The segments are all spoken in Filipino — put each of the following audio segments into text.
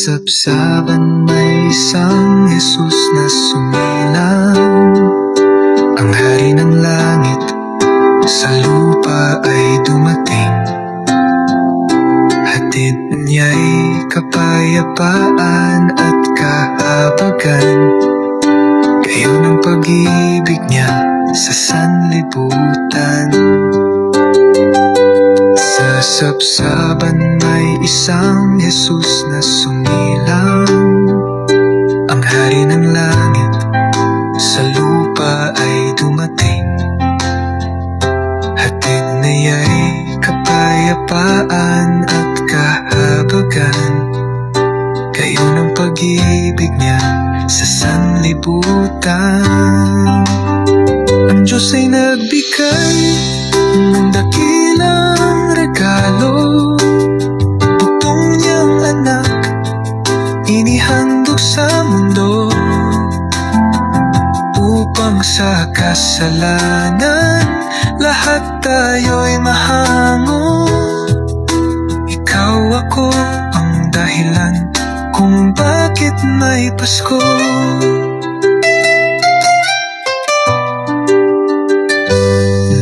sapsaban may isang Jesus na sumilang. Ang hari ng langit sa lupa ay dumating. Hatid niya'y kapayapaan at kahabagan. Gayon ang pag-ibig niya sa sanlibutan. Sa sapsaban may isang Jesus na sumilang. Ang hari ng langit sa lupa ay dumating. Hatid niya'y kapayapaan at kahabagan. Gayon ang pag-ibig niya sa sanlibutan. Ang Diyos ay nagbigay ng dakilang regalo. Bugtong niyang anak inihandog sa mundo, upang sa kasalanan lahat tayo'y mahango. Ikaw ako ang dahilan kung bakit may Pasko.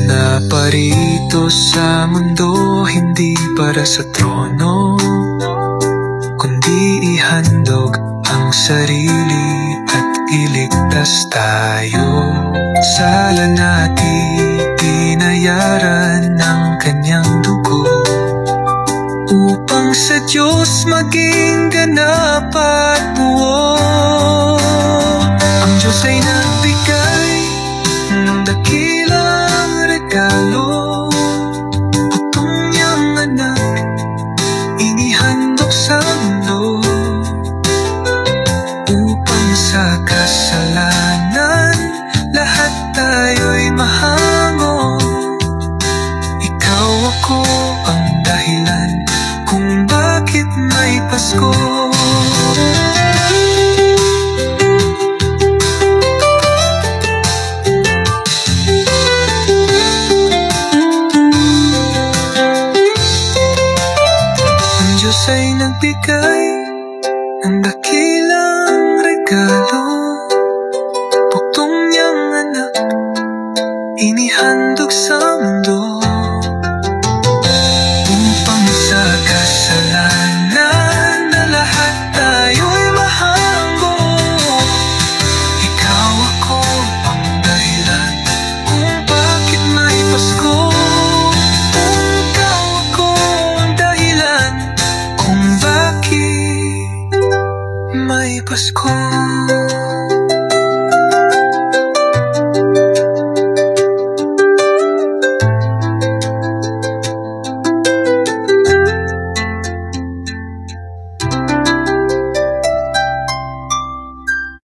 Naparito sa mundo hindi para sa trono, kundi ihandog ang sarili at iligtas tayo. Sala natin binayaran ng kanyang dugo, upang sa Diyos maging ganap at buo. Ang Diyos ay nagbigay ng dakilang regalo. Bugtong niyang anak inihandog sa mundo, upang sa kasalanan lahat tayo'y mahango. Ikaw ako ang dahilan kung bakit may Pasko. Ang Diyos ay nagbigay ng dakilang regalo. Bugtong niyang anak inihandog sa mundo, upang sa kasalanan na lahat tayo'y mahango. Ikaw ako ang dahilan kung bakit may Pasko. Ikaw ako ang dahilan kung bakit may Pasko.